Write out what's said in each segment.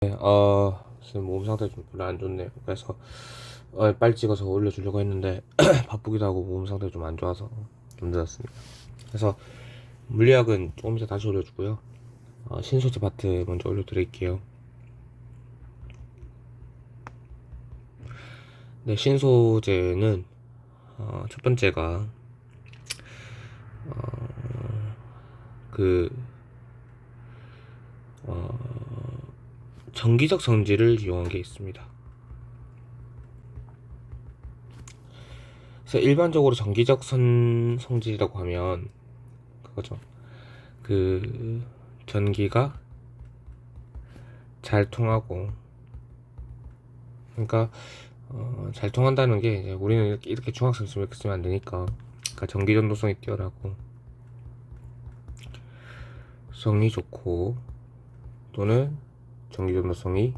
네, 지금 몸 상태 좀 별로 안 좋네요. 그래서 빨리 찍어서 올려주려고 했는데 바쁘기도 하고 몸 상태 좀 안 좋아서 좀 늦었습니다. 그래서 물리학은 조금 이따 다시 올려주고요. 신소재 파트 먼저 올려드릴게요. 네, 신소재는 첫 번째가 그 정기적 성질을 이용한 게 있습니다. 그래서 일반적으로 정기적 성질이라고 하면 그거죠. 그 전기가 잘 통하고, 그러니까 잘 통한다는 게 이제 우리는 이렇게 중학생 쓰면 이렇게 쓰면 안 되니까, 그러니까 전기 전도성이 뛰어나고 성이 좋고, 또는 전기 전도성이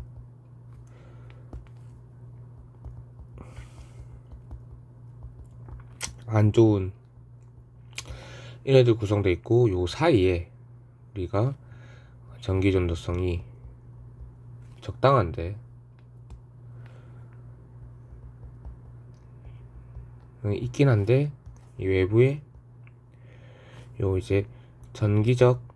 안 좋은 이런 애들 구성되어 있고, 요 사이에 우리가 전기 전도성이 적당한데 있긴 한데, 이 외부에 요 이제 전기적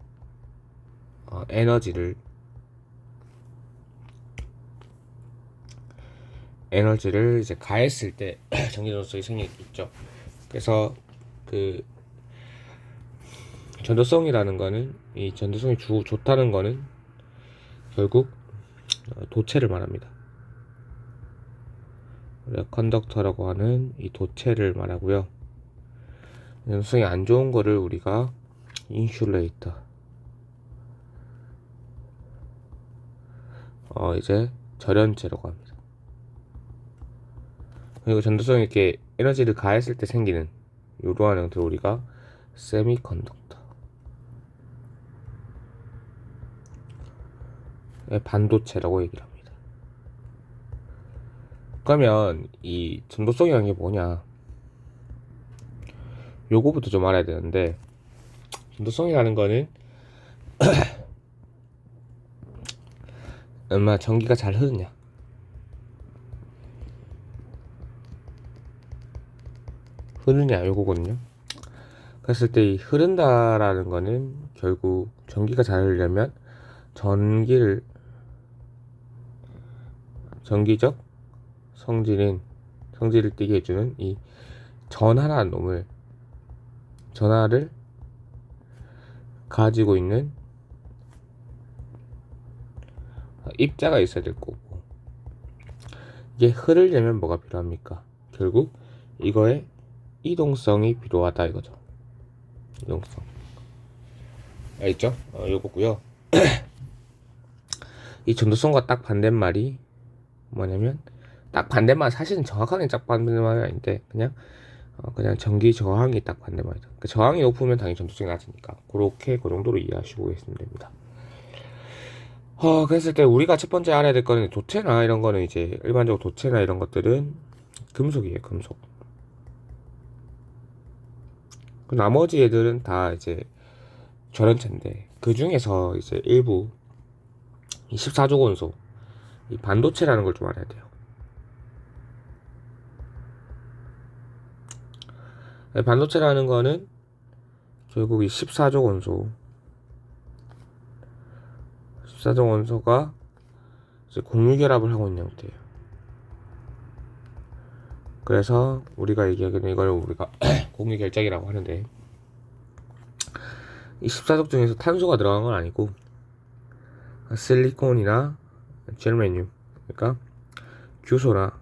에너지를 이제 가했을 때 전기 전도성이 생기겠죠. 그래서 그 전도성이라는 거는, 이 전도성이 좋다는 거는 결국 도체를 말합니다. 우리가 컨덕터라고 하는 이 도체를 말하고요. 전도성이 안 좋은 거를 우리가 인슐레이터, 이제 절연체라고 합니다. 그리고 전도성이 이렇게 에너지를 가했을 때 생기는 이러한 형태를 우리가 세미컨덕터, 반도체라고 얘기를 합니다. 그러면 이 전도성이라는 게 뭐냐, 요거부터 좀 알아야 되는데, 전도성이라는 거는 얼마나 전기가 잘 흐르냐 요거거든요. 그랬을 때 이 흐른다라는 거는 결국 전기가 잘 흐르려면 전기적 성질을 띠게 해주는 이 전하라는 놈을, 전하를 가지고 있는 입자가 있어야 될 거고, 이게 흐르려면 뭐가 필요합니까? 결국 이거의 이동성이 필요하다 이거죠. 이동성. 알겠죠? 요거고요. 이 전도성과 딱 반대말이 뭐냐면, 딱 반대말, 사실은 정확하게 딱 반대말이 아닌데 그냥 전기 저항이 딱 반대말이다. 그 저항이 높으면 당연히 전도성이 낮으니까, 그렇게 그 정도로 이해하시고 계시면 됩니다. 그랬을 때 우리가 첫 번째 알아야 될 거는, 도체나 이런 거는 이제 일반적으로 도체나 이런 것들은 금속이에요, 금속. 그 나머지 애들은 다 이제 절연체인데, 그 중에서 이제 일부 이 14조 원소, 이 반도체라는 걸 좀 알아야 돼요. 반도체라는 거는 결국 이 14조 원소가 이제 공유결합을 하고 있는 형태예요. 그래서 우리가 얘기하기는 이걸 우리가 공유결작이라고 하는데, 이 14족 중에서 탄소가 들어간 건 아니고 실리콘이나 제르메늄, 그러니까 규소나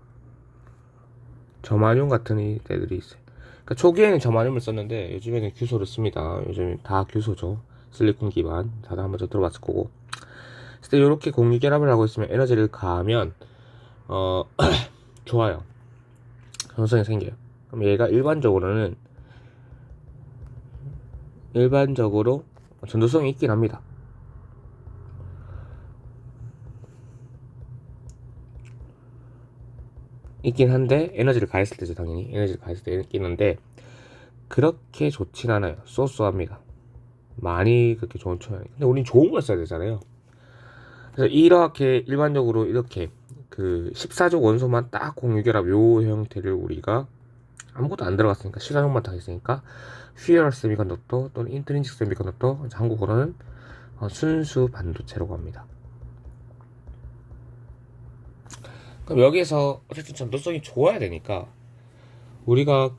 저마늄 같은 애들이 있어요. 그러니까 초기에는 저마늄을 썼는데 요즘에는 규소를 씁니다. 요즘 다 규소죠. 실리콘 기반. 다들 한번 들어봤을 거고. 그래서 이렇게 공유 결합을 하고 있으면 에너지를 가하면 좋아요. 전성이 생겨요. 그럼 얘가 일반적으로 전도성이 있긴 합니다. 있긴 한데, 에너지를 가했을 때죠. 당연히 에너지를 가했을 때 있긴 한데 그렇게 좋진 않아요. 쏘쏘합니다. 많이 그렇게 좋은 편이 아니에요. 근데 우린 좋은 걸 써야 되잖아요. 그래서 이렇게 일반적으로 이렇게 그 14족 원소만 딱 공유결합 요 형태를 우리가 아무것도 안 들어갔으니까 시간용만 다 있으니까 퓨어 세미컨덕터 또는 인트린식 세미컨덕터, 한국어로는 순수 반도체라고 합니다. 그럼 여기에서 어쨌든 전도성이 좋아야 되니까 우리가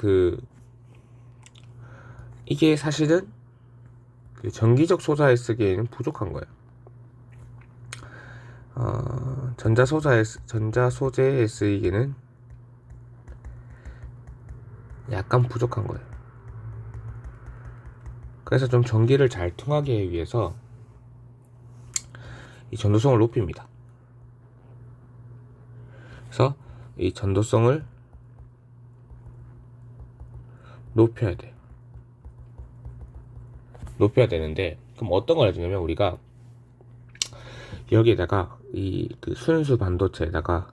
이게 사실은 그 전기적 소자에 쓰기에는 부족한 거예요. 전자 소재에 쓰이기는 약간 부족한 거예요. 그래서 좀 전기를 잘 통하게 하기 위해서 이 전도성을 높입니다. 그래서 이 전도성을 높여야 돼요. 높여야 되는데, 그럼 어떤 걸 해주냐면 우리가 여기에다가 이 그 순수 반도체에다가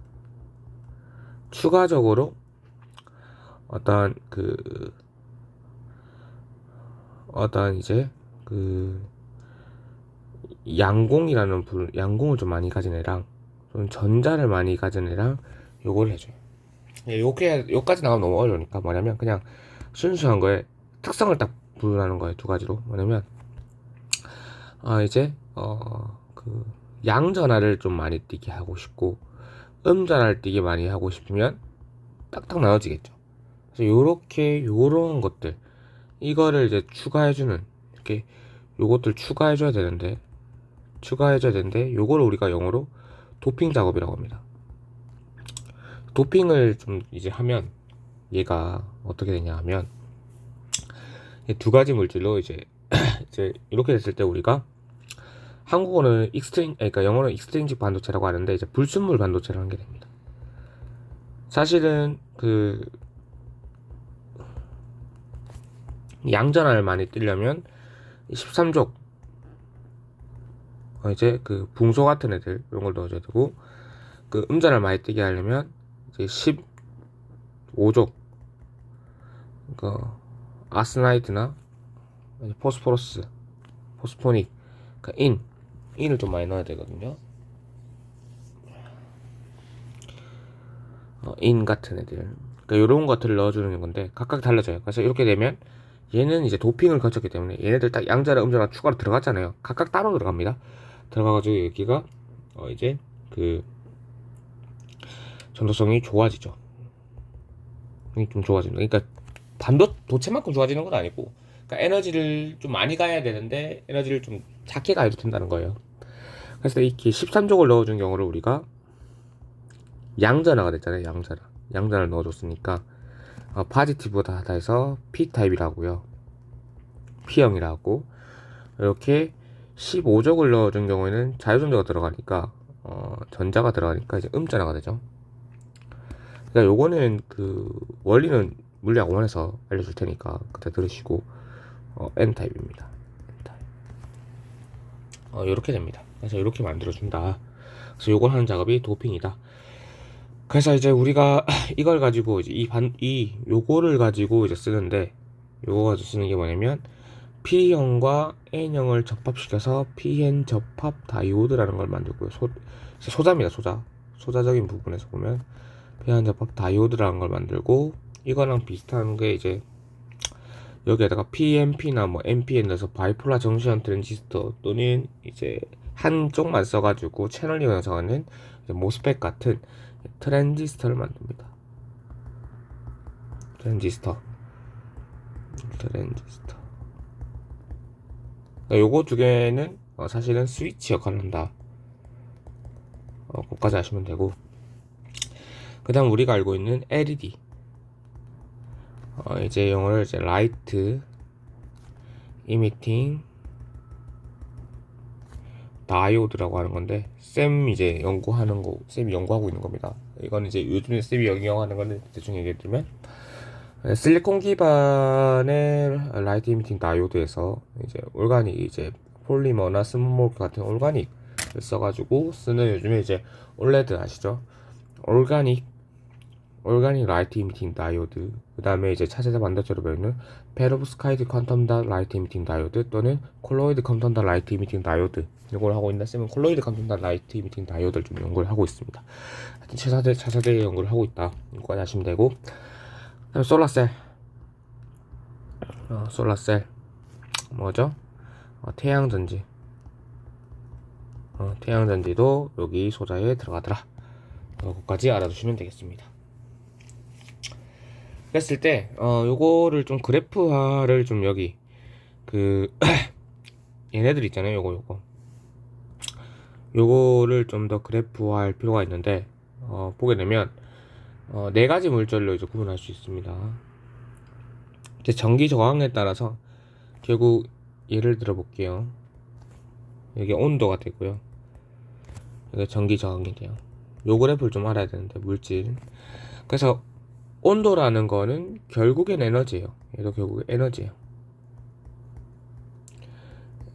추가적으로 어떤 이제 양공을 좀 많이 가진 애랑 좀 전자를 많이 가진 애랑 요걸 해줘요. 요까지 나가면 너무 어려우니까 뭐냐면 그냥 순수한 거에 특성을 딱 분류하는 거예요. 두 가지로. 뭐냐면 이제 양전하를 좀 많이 띄게 하고 싶고 음전하를 띄게 많이 하고 싶으면 딱딱 나눠지겠죠. 그래서 요런 것들 이거를 이제 추가해주는 이렇게 요것들 추가해줘야 되는데 요걸 우리가 영어로 도핑 작업이라고 합니다. 도핑을 좀 이제 하면 얘가 어떻게 되냐 하면 두 가지 물질로 이제 이렇게 됐을 때 우리가 한국어는 그러니까 영어는 익스트린식 반도체라고 하는데 이제 불순물 반도체라는 게 됩니다. 사실은 양전하를 많이 뜨려면 13족 이제 붕소 같은 애들 이런 걸 넣어줘야 되고 음전을 많이 뜨게 하려면 이제 15족 아스나이트나 포스포러스, 포스포닉, 인을 좀 많이 넣어야 되거든요. 인 같은 애들, 이런 것들을 넣어주는 건데 각각 달라져요. 그래서 이렇게 되면 얘는 이제 도핑을 거쳤기 때문에 얘네들 딱 양자나 음자나 추가로 들어갔잖아요. 각각 따로 들어갑니다. 들어가가지고 여기가 이제 전도성이 좋아지죠. 좀 좋아집니다. 그러니까 반도체만큼 좋아지는 건 아니고, 그러니까 에너지를 좀 많이 가야 되는데 에너지를 좀 작게 가야 된다는 거예요. 그래서 이렇게 13족을 넣어준 경우를 우리가 양전화가 됐잖아요. 양전을 넣어줬으니까 파지티브다 해서 P타입이라고요. P형이라고. 이렇게 15족을 넣어준 경우에는 자유전자가 들어가니까 전자가 들어가니까 이제 음전화가 되죠. 그러니까 요거는 원리는 물리학 원에서 알려줄 테니까 그때 들으시고 N타입입니다. N타입. 요렇게 됩니다. 그래서 요렇게 만들어준다. 그래서 요걸 하는 작업이 도핑이다. 그래서 이제 우리가 이걸 가지고 이제 요거를 가지고 이제 쓰는데, 요거 가지고 쓰는 게 뭐냐면 P형과 N형을 접합시켜서 PN 접합 다이오드라는 걸 만들고요. 소자입니다. 소자적인 부분에서 보면 PN 접합 다이오드라는 걸 만들고, 이거랑 비슷한 게 이제 여기에다가 PNP나 뭐 NPN 넣어서 바이폴라 정션 트랜지스터 또는 이제 한쪽만 써가지고 채널링 형성하는 모스펫 같은 트랜지스터를 만듭니다. 트랜지스터. 요거 두 개는 사실은 스위치 역할을 한다. 그것까지 아시면 되고, 그 다음 우리가 알고 있는 LED. 이제 영어를 이제 라이트 이미팅 다이오드라고 하는 건데, 쌤이 연구하고 있는 겁니다. 이건 이제 요즘에 쌤이 연구하는 거는 대충 얘기해드리면 실리콘 기반의 라이트 이미팅 다이오드에서 이제 이제 폴리머나 스몰 같은 올가닉을 써가지고 쓰는, 요즘에 이제 올레드 아시죠? 올가닉 올가닉 라이트 이미팅 다이오드, 그 다음에 이제 차세대 반도체로 배우는 페로브스카이트 퀀텀 라이트 이미팅 다이오드 또는 콜로이드 퀀텀 라이트 이미팅 다이오드 연구를 하고 있는데, 쌤은 콜로이드 퀀텀 라이트 이미팅 다이오드를 좀 연구를 하고 있습니다. 하여튼 차세대 연구를 하고 있다, 이거까지 하시면 되고, 그 다음에 솔라셀. 솔라셀 뭐죠? 태양전지. 태양전지도 여기 소자에 들어가더라. 그거까지 알아두시면 되겠습니다. 그랬을 때 요거를 좀 그래프화를 좀 여기 그 얘네들 있잖아요. 요거를 좀 더 그래프화할 필요가 있는데, 보게 되면 네 가지 물질로 이제 구분할 수 있습니다. 이제 전기 저항에 따라서 결국 예를 들어 볼게요. 이게 온도가 되고요. 이게 전기 저항이 돼요. 요 그래프를 좀 알아야 되는데, 물질. 그래서 온도라는 거는 결국엔 에너지예요. 얘도 결국엔 에너지예요.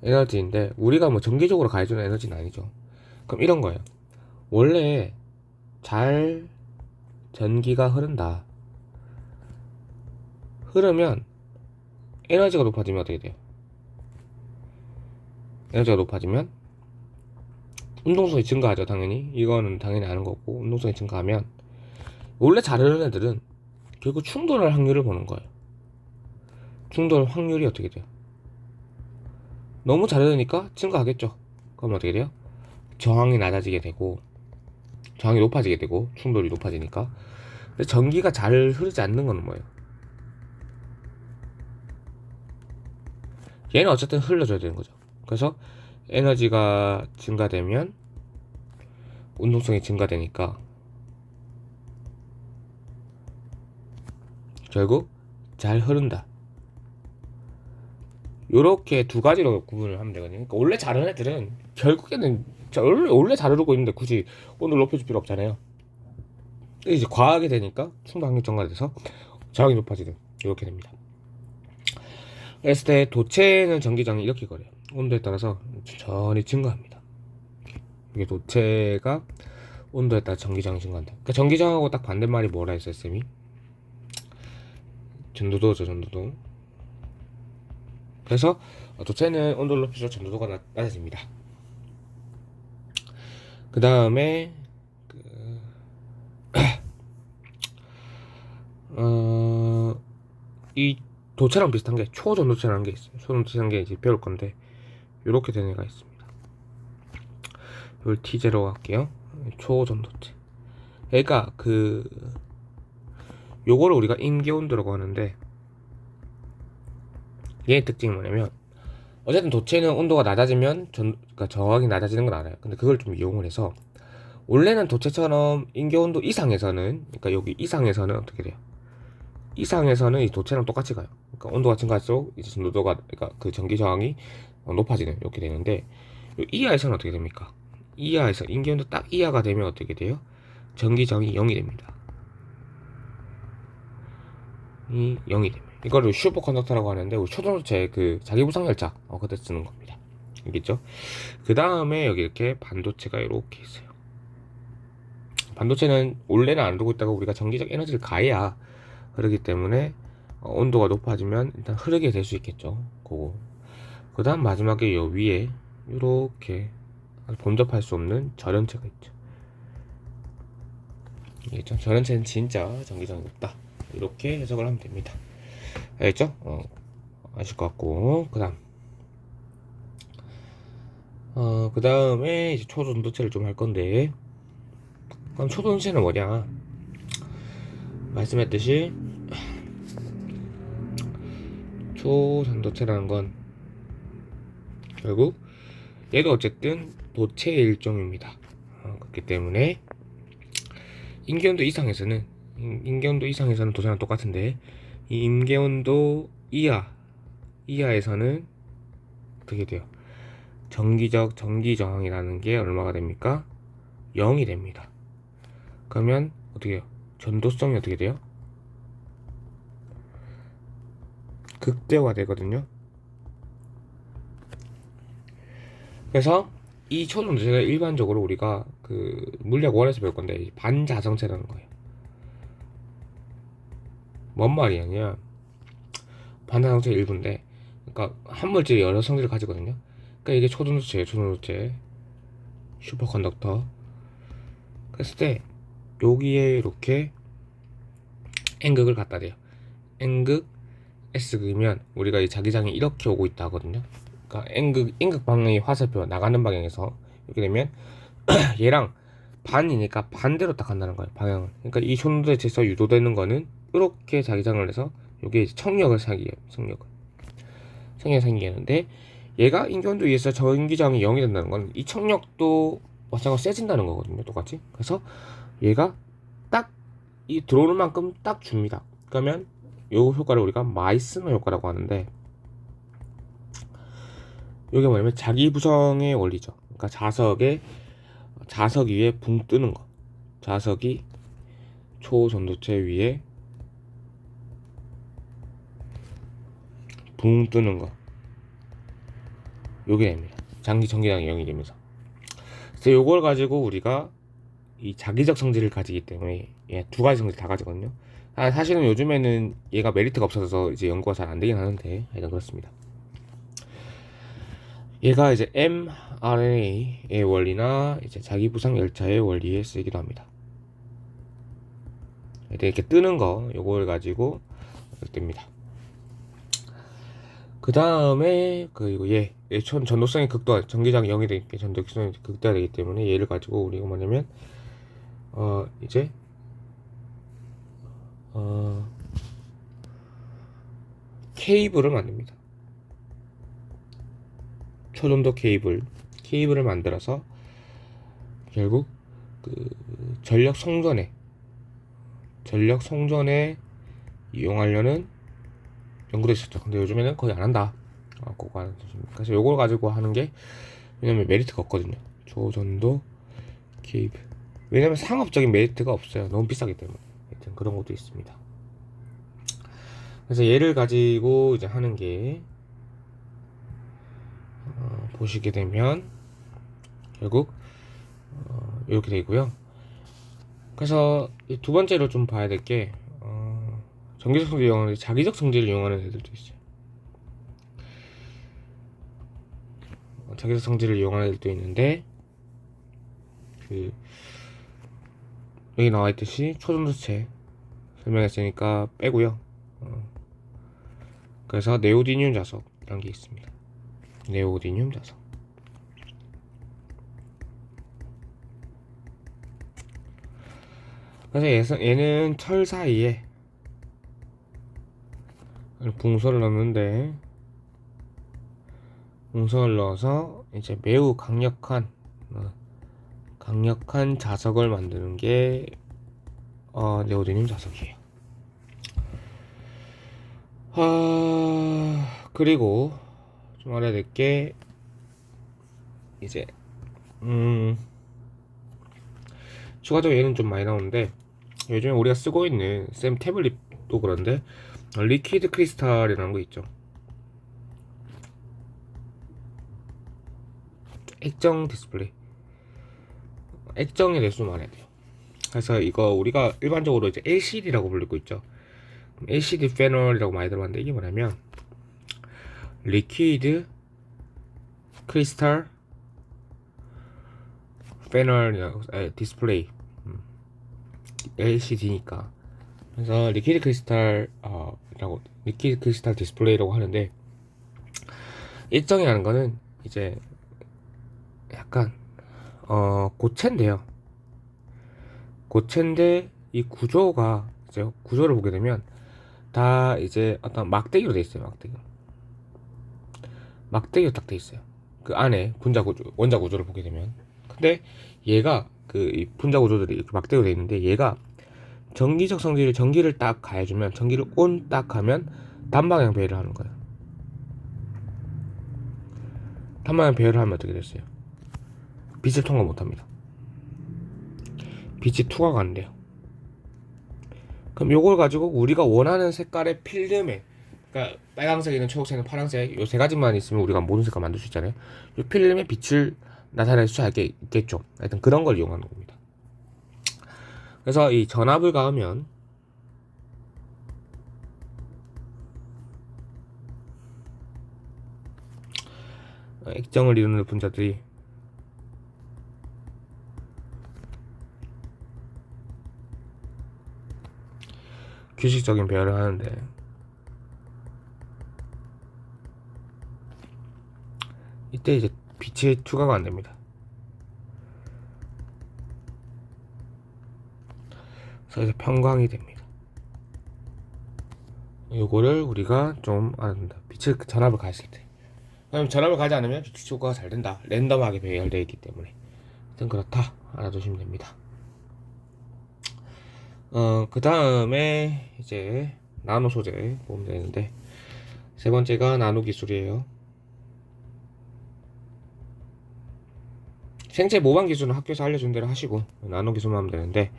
에너지인데 우리가 뭐 정기적으로 가해주는 에너지는 아니죠. 그럼 이런 거예요. 원래 잘 전기가 흐른다. 흐르면 에너지가 높아지면 어떻게 돼요? 에너지가 높아지면 운동성이 증가하죠. 당연히 이거는 당연히 아는 거고, 운동성이 증가하면 원래 잘 흐르는 애들은 결국 충돌할 확률을 보는 거예요. 충돌 확률이 어떻게 돼요? 너무 잘 흐르니까 증가하겠죠. 그럼 어떻게 돼요? 저항이 낮아지게 되고, 저항이 높아지게 되고, 충돌이 높아지니까. 근데 전기가 잘 흐르지 않는 거는 뭐예요? 얘는 어쨌든 흘러줘야 되는 거죠. 그래서 에너지가 증가되면 운동성이 증가되니까 결국 잘 흐른다. 요렇게 두 가지로 구분을 하면 되거든요. 그러니까 원래 잘 흐르는 애들은 결국에는 원래 잘 흐르고 있는데 굳이 온도를 높여줄 필요 없잖아요. 이제 과하게 되니까 충돌 확률 증가돼서 저항이 높아지는, 이렇게 됩니다. 그랬을 때 도체는 전기장이 이렇게 거래요. 온도에 따라서 천천히 증가합니다. 이게 도체가 온도에 따라 전기장이 증가한다. 그러니까 전기장하고 딱 반대말이 뭐라 했어요, 쌤이? 전도도죠, 전도도. 그래서 도체는 온도를 높여서 전도도가 낮아집니다. 그 다음에 이 도체랑 비슷한 게 초전도체라는 게 있어요. 초전도체라는 게 이제 배울 건데, 이렇게 된 애가 있습니다. 이걸 T0 할게요. 초전도체. 그러니까 요거를 우리가 임계온도라고 하는데, 얘의 특징이 뭐냐면, 어쨌든 도체는 온도가 낮아지면 그러니까 저항이 낮아지는 건 알아요. 근데 그걸 좀 이용을 해서, 원래는 도체처럼 임계온도 이상에서는, 그러니까 여기 이상에서는 어떻게 돼요? 이상에서는 이 도체랑 똑같이 가요. 그러니까 온도가 증가할수록 이제 전도도가, 그러니까 그 전기 저항이 높아지는, 이렇게 되는데, 이하에서는 어떻게 됩니까? 이하에서 임계온도 딱 이하가 되면 어떻게 돼요? 전기 저항이 0이 됩니다. 이 0이 됩니다. 이거를 슈퍼컨덕터라고 하는데, 우리 초전도체 그 자기부상열차 그때 쓰는 겁니다. 알겠죠? 그 다음에 여기 이렇게 반도체가 이렇게 있어요. 반도체는 원래는 안 두고 있다가 우리가 전기적 에너지를 가해야 흐르기 때문에 온도가 높아지면 일단 흐르게 될 수 있겠죠. 그거. 그 다음 마지막에 요 위에 이렇게 범접할 수 없는 절연체가 있죠. 알겠죠? 절연체는 진짜 전기장이 높다, 이렇게 해석을 하면 됩니다. 알겠죠? 아실 것 같고, 그 다음에 이제 초전도체를 좀 할 건데, 그럼 초전도체는 뭐냐? 말씀했듯이 초전도체라는 건 결국 얘도 어쨌든 도체의 일종입니다. 그렇기 때문에 임계온도 이상에서는 도체랑 똑같은데, 이 임계온도 이하에서는 어떻게 돼요? 정기적 전기 저항이라는 게 얼마가 됩니까? 0이 됩니다. 그러면 어떻게 해요? 전도성이 어떻게 돼요? 극대화 되거든요. 그래서 이 초전도체가 일반적으로 우리가 그 물리학 1에서 배울 건데 반자성체라는 거예요. 뭔 말이냐면 반사성체 일부인데, 그러니까 한 물질이 여러 성질을 가지거든요. 그러니까 이게 초전도체, 초전도체, 슈퍼컨덕터. 그랬을 때 여기에 이렇게 N극을 갖다 대요. N극, S극이면 우리가 이 자기장이 이렇게 오고 있다 하거든요. 그러니까 N극 방향이 화살표 나가는 방향에서 이렇게 되면 얘랑 반이니까 반대로 딱 간다는 거예요, 방향을. 그러니까 이 초전도체에서 유도되는 거는 이렇게 자기장을 해서 요게 이제 청력을 생기게, 청력을 생기게 하는데, 얘가 인견도에 의해서 전기장이 0이 된다는 건 이 청력도 마찬가지로 세진다는 거거든요, 똑같이. 그래서 얘가 딱 이 들어오는 만큼 딱 줍니다. 그러면 요 효과를 우리가 마이스너 효과라고 하는데, 이게 뭐냐면 자기부성의 원리죠. 그러니까 자석 위에 붕 뜨는 거. 자석이 초전도체 위에 붕 뜨는 거. 요게 됩니다. 전기장이 0이 되면서. 그래서 요걸 가지고 우리가 이 자기적 성질을 가지기 때문에, 얘 두 가지 성질 다 가지거든요. 사실은 요즘에는 얘가 메리트가 없어서 이제 연구가 잘 안 되긴 하는데, 하여튼 그렇습니다. 얘가 이제 mRNA의 원리나 이제 자기부상 열차의 원리에 쓰이기도 합니다. 이렇게 뜨는 거, 요걸 가지고 뜹니다. 그 다음에 그리고 얘 전도성이 극도화, 전기장이 0이 되기, 전도성이 극도화되기 때문에 얘를 가지고 우리가 뭐냐면 이제 케이블을 만듭니다. 초전도 케이블을 만들어서 결국 그 전력 송전에 이용하려는 연구도 있었죠. 근데 요즘에는 거의 안 한다. 그거 하는 뜻입니다. 그래서 요걸 가지고 하는 게, 왜냐면 메리트가 없거든요. 초전도 케이블. 왜냐면 상업적인 메리트가 없어요. 너무 비싸기 때문에. 하여튼 그런 것도 있습니다. 그래서 얘를 가지고 이제 하는 게 보시게 되면 결국 이렇게 되고요. 그래서 두 번째로 좀 봐야 될 게 전기적 성질을 이용하는, 자기적 성질을 이용하는 애들도 있어요. 자기적 성질을 이용하는 애들도 있는데, 그 여기 나와 있듯이 초전도체 설명했으니까 빼고요. 그래서 네오디듐 자석이라는 게 있습니다. 네오디듐 자석. 그래서 얘는 철 사이에 붕소를 넣는데, 붕소를 넣어서 이제 매우 강력한 자석을 만드는 게 네오디듐 자석이에요. 그리고 좀 알아야 될 게 이제 추가적으로 얘는 좀 많이 나오는데, 요즘에 우리가 쓰고 있는 샘 태블릿도 그런데 리퀴드 크리스탈이라는 거 있죠. 액정 디스플레이, 액정에 대해서 좀 알아야 돼요. 그래서 이거 우리가 일반적으로 이제 LCD라고 부르고 있죠. LCD 패널이라고 많이 들어봤는데, 이게 뭐냐면 리퀴드 크리스탈 패널 디스플레이, LCD니까. 그래서 리퀴드 크리스탈 디스플레이라고 하는데, 일정이라는 거는 이제 약간 고체인데요. 고체인데 이 구조가, 이제 구조를 보게 되면 다 이제 어떤 막대기로 돼 있어요. 막대기로 딱 돼 있어요. 그 안에 원자 구조를 보게 되면. 근데 얘가 이 분자 구조들이 이렇게 막대기로 돼 있는데, 얘가 전기적 성질을, 전기를 딱 가해주면, 전기를 온 딱 하면 단방향 배열을 하는 거예요. 단방향 배열을 하면 어떻게 됐어요? 빛을 통과 못합니다. 빛이 투과가 안 돼요. 그럼 요걸 가지고 우리가 원하는 색깔의 필름에, 그러니까 빨강색이든 초록색이든 파란색, 요 세 가지만 있으면 우리가 모든 색깔 만들 수 있잖아요. 요 필름에 빛을 나타낼 수 있겠죠. 하여튼 그런 걸 이용하는 겁니다. 그래서 이 전압을 가하면 액정을 이루는 분자들이 규칙적인 배열을 하는데, 이때 이제 빛이 투과가 안 됩니다. 그래서 이제 평광이 됩니다. 요거를 우리가 좀 알아야 된다. 빛을 전압을 가했을 때. 그럼 전압을 가지 않으면 빛 투과가 잘 된다. 랜덤하게 배열되어 있기 때문에. 하여튼 그렇다. 알아두시면 됩니다. 그 다음에 이제 나노 소재 보면 되는데, 세 번째가 나노 기술이에요. 생체 모방 기술은 학교에서 알려준 대로 하시고 나노 기술만 하면 되는데,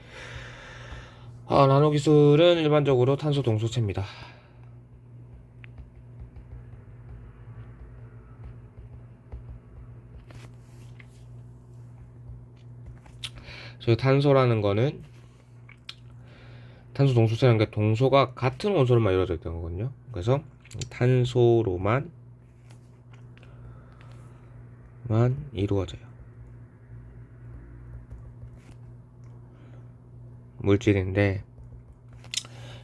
나노 기술은 일반적으로 탄소 동소체입니다. 저희 탄소라는 거는, 탄소 동소체라는 게 동소가 같은 원소로만 이루어져 있던 거거든요. 그래서 탄소로만 이루어져요. 물질인데,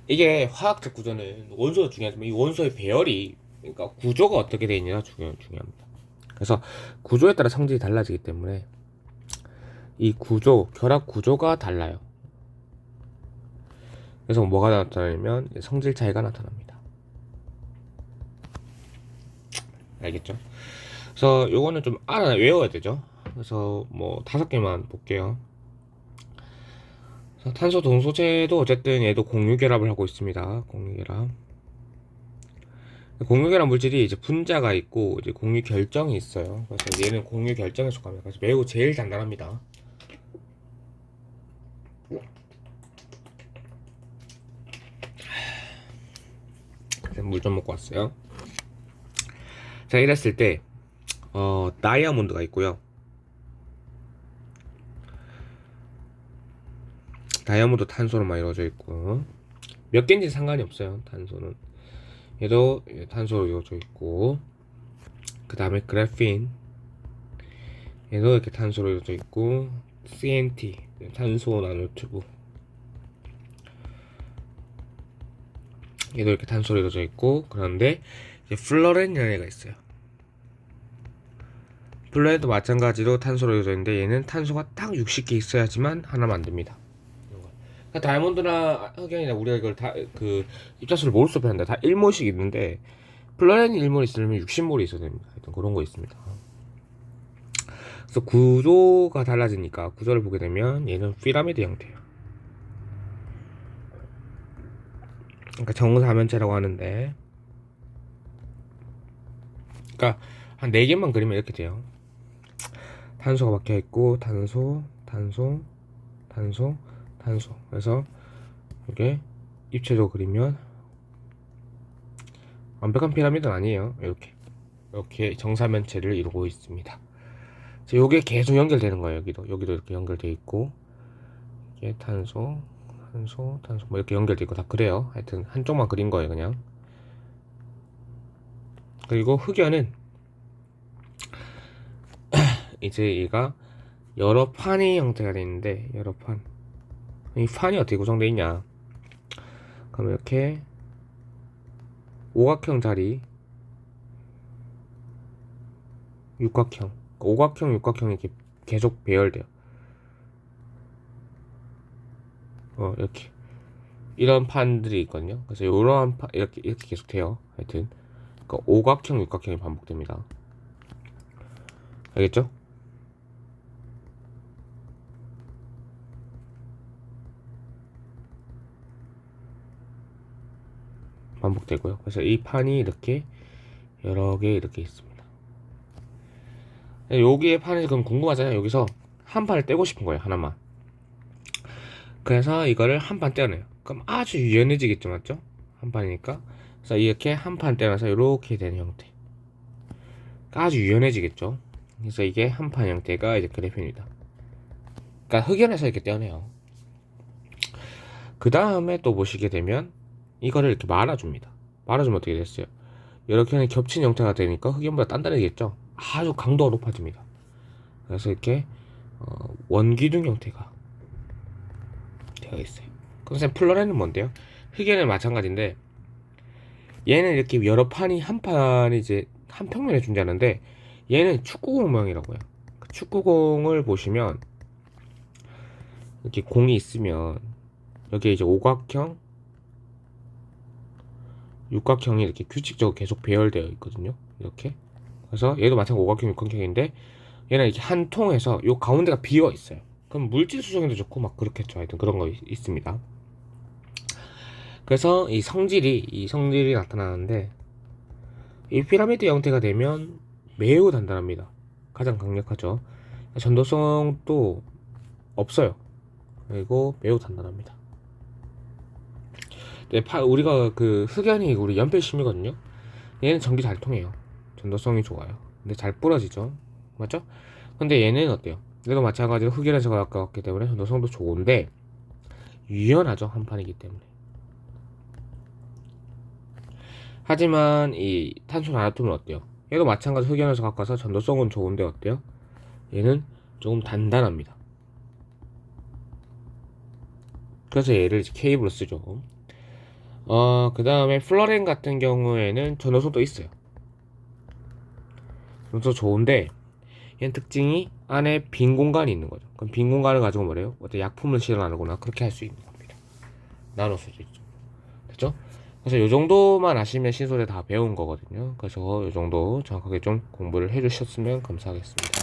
이게 화학적 구조는 원소도 중요하지만 이 원소의 배열이, 그러니까 구조가 어떻게 되어 있냐가 중요합니다. 그래서 구조에 따라 성질이 달라지기 때문에 이 구조, 결합 구조가 달라요. 그래서 뭐가 나타나냐면 성질 차이가 나타납니다. 알겠죠? 그래서 요거는 좀 외워야 되죠. 그래서 뭐 5개만 볼게요. 탄소 동소체도 어쨌든 얘도 공유결합을 하고 있습니다. 공유결합 물질이 이제 분자가 있고 이제 공유결정이 있어요. 그래서 얘는 공유결정에 속합니다. 그래서 매우 제일 단단합니다. 물 좀 먹고 왔어요. 자, 이랬을 때 다이아몬드가 있고요. 다이아몬드 탄소로만 이루어져 있고, 몇 개인지 상관이 없어요. 탄소는 얘도 탄소로 이루어져 있고, 그 다음에 그래핀 얘도 이렇게 탄소로 이루어져 있고, CNT 탄소 나노튜브 얘도 이렇게 탄소로 이루어져 있고, 그런데 이제 플로렌이라는 애가 있어요. 플로렌도 마찬가지로 탄소로 이루어져 있는데, 얘는 탄소가 딱 60개 있어야지만 하나 만듭니다. 그러니까 다이아몬드나 흑연이나 우리가 이걸 다 그 입자수를 몰수로 표현한다. 다 1몰씩 있는데, 플로렌이 1몰 있으려면 60몰이 있어야 됩니다. 하여튼 그런 거 있습니다. 그래서 구조가 달라지니까 구조를 보게 되면 얘는 피라미드 형태예요. 그러니까 정사면체라고 하는데, 그러니까 한 4개만 그리면 이렇게 돼요. 탄소가 박혀 있고, 탄소. 그래서 이렇게 입체적으로 그리면 완벽한 피라미드는 아니에요. 이렇게 정사면체를 이루고 있습니다. 요게 계속 연결되는 거예요. 여기도 이렇게 연결돼 있고, 이게 탄소 뭐 이렇게 연결돼 있고 다 그래요. 하여튼 한쪽만 그린 거예요, 그냥. 그리고 흑연은 이제 얘가 여러 판의 형태가 되어 있는데, 여러 판. 이 판이 어떻게 구성되어 있냐? 그럼 이렇게 오각형 자리, 육각형, 육각형이 이렇게 계속 배열돼요. 이렇게 이런 판들이 있거든요. 그래서 이러한 판 이렇게 계속 돼요. 하여튼 그러니까 오각형, 육각형이 반복됩니다. 알겠죠? 반복되고요. 그래서 이 판이 이렇게 여러 개 이렇게 있습니다. 여기에 판이 그럼 궁금하잖아요. 여기서 한 판을 떼고 싶은 거예요, 하나만. 그래서 이거를 한 판 떼어내요. 그럼 아주 유연해지겠죠, 맞죠? 한 판이니까. 그래서 이렇게 한 판 떼어내서 이렇게 되는 형태. 아주 유연해지겠죠. 그래서 이게 한 판 형태가 이제 그래핀입니다. 그러니까 흑연에서 이렇게 떼어내요. 그 다음에 또 보시게 되면 이거를 이렇게 말아줍니다. 말아주면 어떻게 됐어요? 이렇게 겹친 형태가 되니까 흑연보다 단단해지겠죠? 아주 강도가 높아집니다. 그래서 이렇게 원기둥 형태가 되어 있어요. 그럼 플로렌은 뭔데요? 흑연은 마찬가지인데 얘는 이렇게 여러 판이 한 판이 이제 한 평면에 존재하는데 얘는 축구공 모양이라고요. 그 축구공을 보시면 이렇게 공이 있으면 여기에 이제 오각형, 육각형이 이렇게 규칙적으로 계속 배열되어 있거든요. 이렇게. 그래서 얘도 마찬가지로 오각형, 육각형인데 얘는 이렇게 한 통에서 요 가운데가 비어 있어요. 그럼 물질 수정에도 좋고 막 그렇겠죠. 하여튼 그런 거 있습니다. 그래서 이 성질이 나타나는데 이 피라미드 형태가 되면 매우 단단합니다. 가장 강력하죠. 전도성도 없어요. 그리고 매우 단단합니다. 네, 우리가 그 흑연이 우리 연필심이거든요. 얘는 전기 잘 통해요. 전도성이 좋아요. 근데 잘 부러지죠. 맞죠? 근데 얘는 어때요? 얘도 마찬가지로 흑연에서 가까웠기 때문에 전도성도 좋은데 유연하죠. 한 판이기 때문에. 하지만 이 탄소 나노톰은 어때요? 얘도 마찬가지로 흑연에서 가까워서 전도성은 좋은데 어때요? 얘는 조금 단단합니다. 그래서 얘를 이제 케이블로 쓰죠. 그 다음에 플러렌 같은 경우에는 전도성도 있어요. 전도성 좋은데 얘는 특징이 안에 빈 공간이 있는 거죠. 그럼 빈 공간을 가지고 뭐래요? 어떤 약품을 실어나르거나 그렇게 할 수 있는 겁니다. 나눌 수도 있죠. 됐죠? 그래서 요 정도만 아시면 신소재 다 배운 거거든요. 그래서 요 정도 정확하게 좀 공부를 해주셨으면 감사하겠습니다.